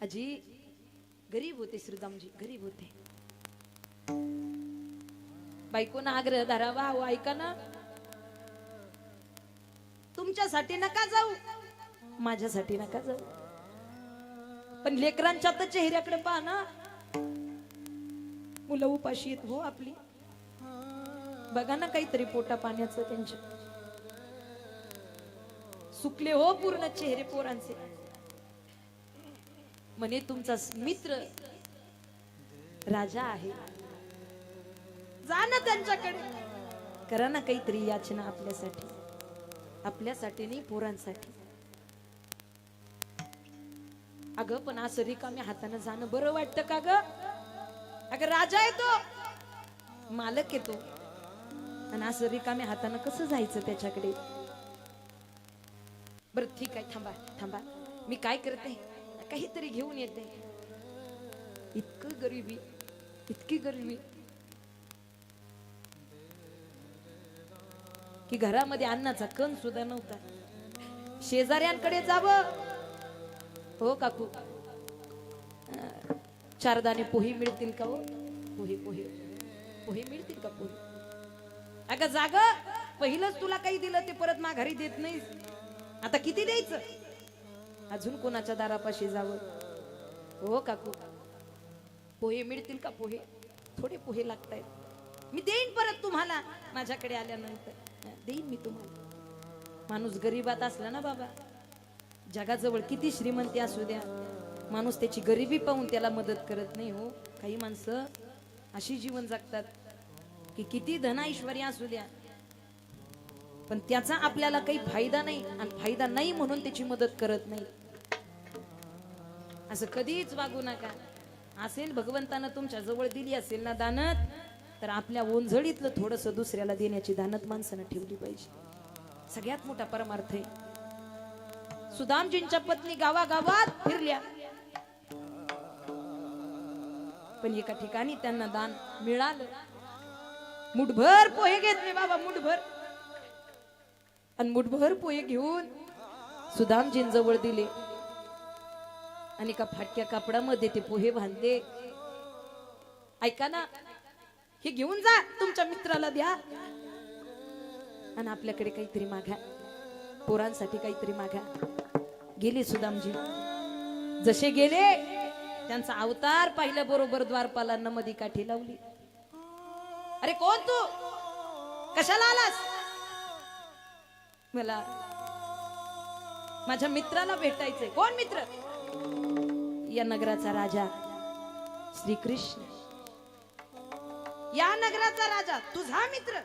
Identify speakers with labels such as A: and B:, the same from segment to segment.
A: आजी गरीब होते, श्रीदामजी गरीब होते. बायकोना आग्रह धरावा, हो ऐका ना, तुमच्यासाठी नका जाऊ, माझ्यासाठी नका जाऊ, पण लेकरांच्या तर चेहऱ्याकडे पहा ना, मुलं उपाशी आहेत हो आपली, बघा ना काहीतरी पोटा पाण्याचं त्यांच्या, सुकले हो पूर्ण चेहरे पोरांचे. म्हणे तुमचा मित्र राजा आहे, जा ना त्यांच्याकडे, करा ना काहीतरी याचना आपल्यासाठी, आपल्यासाठी नाही पोरांसाठी. अगं पण असं रिकाम्या हाताने जाणं बरं वाटतं का ग? अगं राजा येतो, मालक येतो, आणि असं रिकाम्या हाताने कसं जायचं त्याच्याकडे? बरं ठीक आहे, थांबा थांबा, मी काय करते, काहीतरी घेऊन येते. इतकं गरिबी, इतकी गरिबी की घरामध्ये अन्नाचा कण सुद्धा नव्हता. शेजाऱ्यांकडे जावं, हो काकू 4 दाणे पोहे मिळतील का? हो पोहे पोहे पोहे मिळतील का? पोहे. अगं जाग, पहिलंच तुला काही दिलं ते परत माघारी देत नाही, आता किती द्यायचं? अजून कोणाच्या दारापाशी जावं? हो काकू पोहे मिळतील का? पोहे थोडे पोहे लागतायत, मी देईन परत तुम्हाला, माझ्याकडे आल्यानंतर देईन मी तुम्हाला. माणूस गरीबात असला ना बाबा, जगाजवळ किती श्रीमंती असू द्या, माणूस त्याची गरिबी पाहून त्याला मदत करत नाही. हो काही माणसं अशी जीवन जगतात की किती धन ऐश्वर्य असू द्या, पण त्याचा आपल्याला काही फायदा नाही, आणि फायदा नाही म्हणून त्याची मदत करत नाही. असं कधीच वागू नका. असेल भगवंतानं तुमच्या जवळ दिली असेल ना दानत, तर आपल्या ओंझळीतलं थोडस दुसऱ्याला देण्याची दानत माणसानं ठेवली पाहिजे. सगळ्यात मोठा परमार्थ आहे. सुदामजींच्या पत्नी गावागावात फिरल्या, पण एका ठिकाणी त्यांना दान मिळालं. मुठभर पोहे घेतले बाबा, मुठभर, आणि मुठभर पोहे घेऊन सुदामजींजवळ दिले, आणि एका फाटक्या कापडामध्ये ते पोहे बांधले. ऐका ना, हे घेऊन जा, तुमच्या मित्राला द्या, आणि आपल्याकडे काहीतरी मागा, पोरांसाठी काहीतरी मागा. गेले सुदामजी. जसे गेले, त्यांचा अवतार पाहिल्या बरोबर द्वारपालांना मधी काठी लावली. अरे कोण तू, कशाला आलास? मला माझ्या मित्राला भेटायचंय. कोण मित्र? या नगराचा राजा श्रीकृष्ण. या नगराचा राजा तुझा मित्र?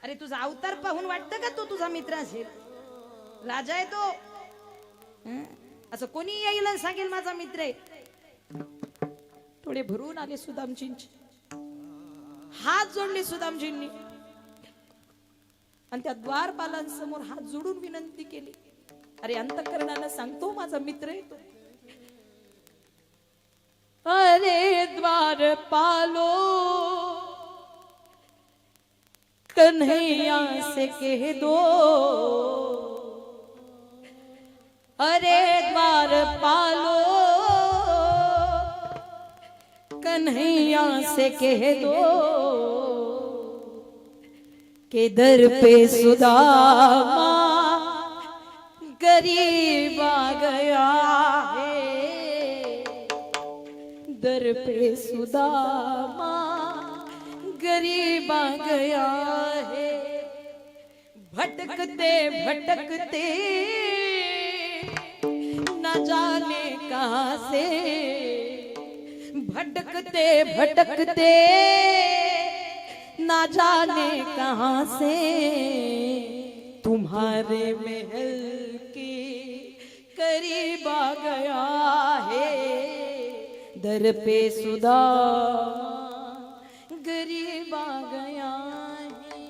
A: अरे तुझा अवतार पाहून वाटतं का तो तुझा मित्र असेल? राजा आहे तो. असं कोणी येईल आणि सांगेल माझा मित्र आहे? थोडे भरून आले सुदामजींचे, हात जोडले सुदामजींनी, आणि त्या द्वारपालांसमोर हात जोडून विनंती केली. अरे अंतःकरणाला सांगतो माझा मित्र आहे तो. अरे द्वारपालो कन्हैया से कह दो, अरे द्वारपालो कन्हैया से कह दो के दर पे सुदामा गरीब आ गया है, दर पे सुदामा गरीब आ गया है. भटकते भटकते न जाने कहां से, भटकते भटकते न जाने कहां से, तुम्हारे महल के करीब आ गया है, दर पे सुदामा गरीब आ गया है.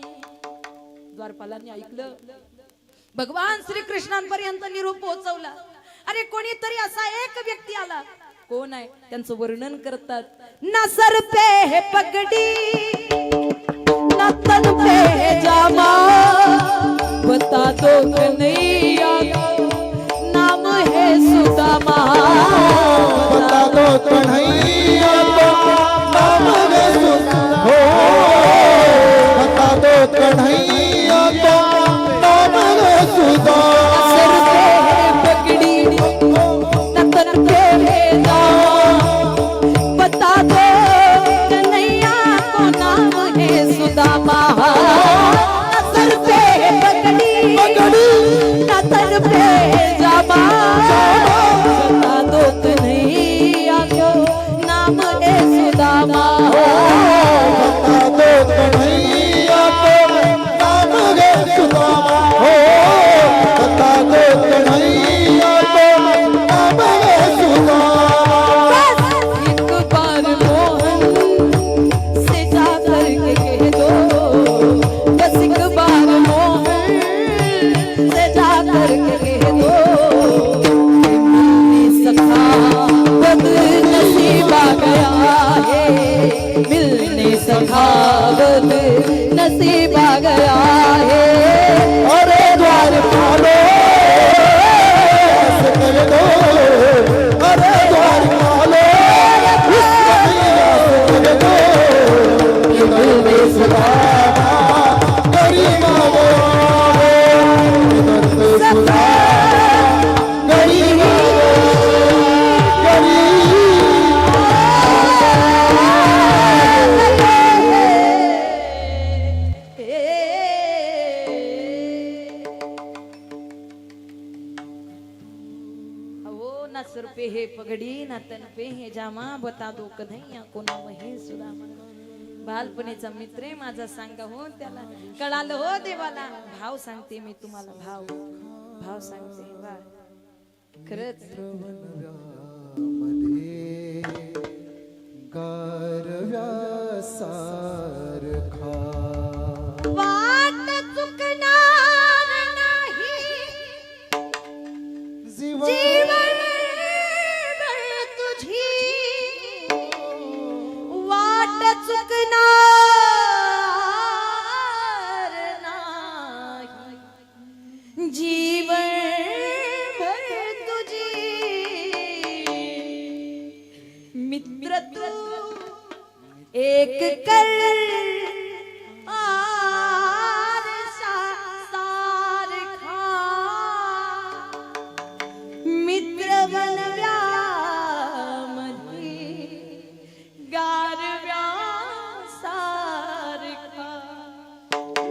A: द्वारपालांनी ऐकलं, भगवान श्रीकृष्णांपर्यंत निरोप पोहोचवला. अरे कोणीतरी असा एक व्यक्ती आला. कोण आहे? त्यांचं वर्णन करतात. ना सर पे है पगडी, ना तन पे है जामा, बता दो कन्हैया नाम है सुदामा, बता
B: कन्हैया को नाम वे सुधा हो, बता दो कन्हैया को नाम वे सुधा।
A: सर पे पगड़ी नतन पे दावा, बता दो कन्हैया को नाम है सुदामा। सर पे पगड़ी नतन पे जामा, बता दो कन्हैया को नाम है सुदामा।
B: बता दो कन्हैया को नाम वे सुधा हो, बता दो कन्हैया को नाम वे सुधा।
A: एक बार मोहन से जाकर के कह दो, बस एक बार मोहन से जाकर के कह दो, मिलने सखा बदनसीब आ गया है, मिलने सखा बदनसीब आ गया है।
B: अरे द्वार खोलो ऐसे कर दो, अरे द्वार खोलो उस कन्हैया से कर दो। इधर से सुदामा गरीबा वो, इधर से सुदामा गरीबा वो,
A: ना सर पे है पगड़ी ना तन पे है जामा, बता दो कन्हैया को नाम है सुदामा। बालपणीचा मित्र आहे माझा, सांगा हो त्याला, कळालं हो देवाला। भाव सांगते मी तुम्हाला, भाव भाव सांगते। वा खरंच
B: मध्ये गारव्यासारखा
A: वाट चुकणार नाही जीवन तुझी, वाट चुकणार नाही जीवन तुझी। मित्र तू एक कर आरसा सारखा, मित्र बनव्यामध्ये गारव्या सारखा,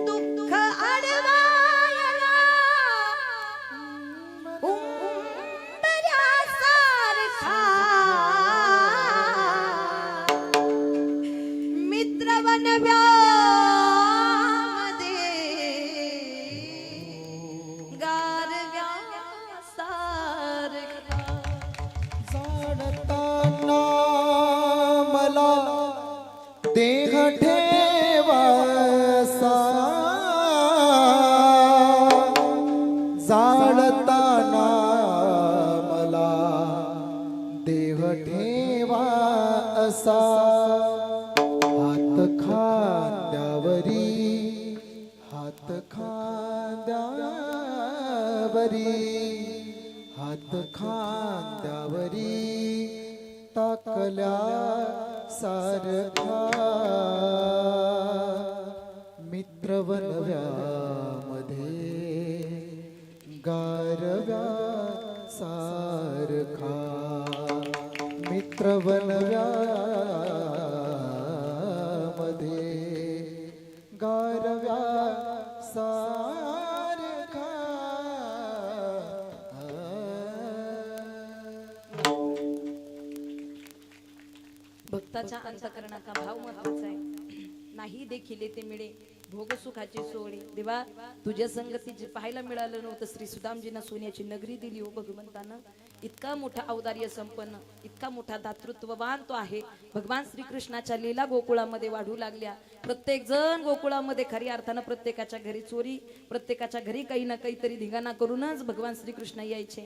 A: दुःख अडवायला उंबऱ्यासारखा, मित्र बनव्यामध्ये गारव्या सारखा।
B: जाणताना मला देह ठेवासा, जाणताना मला देह ठेवा असा, हात खांद्यावरी हात खांद्यावरी हात खांद्यावरी टाकल्या सारखा, मित्र बनव्यामध्ये गारव्या सारखा, मित्र बनव्यामध्ये गारव्या सारखा।
A: भक्ताच्या अंतकरणाचा भाव महत्वाचा आहे। नाही देखील ते मिळे भोग सुखाची सोहळे। देवा तुझ्या संगतीचे पाहायला मिळालं नव्हतं। श्री सुदामजींना सोन्याची नगरी दिली हो भगवंतानं। इतका मोठा औदार्य संपन्न, इतका मोठा दातृत्ववान तो आहे। भगवान श्रीकृष्णाच्या लीला गोकुळामध्ये वाढू लागल्या। प्रत्येक जण गोकुळामध्ये खरी अर्थानं प्रत्येकाच्या घरी चोरी, प्रत्येकाच्या घरी काही ना काहीतरी धिंगाणा करूनच भगवान श्रीकृष्ण यायचे।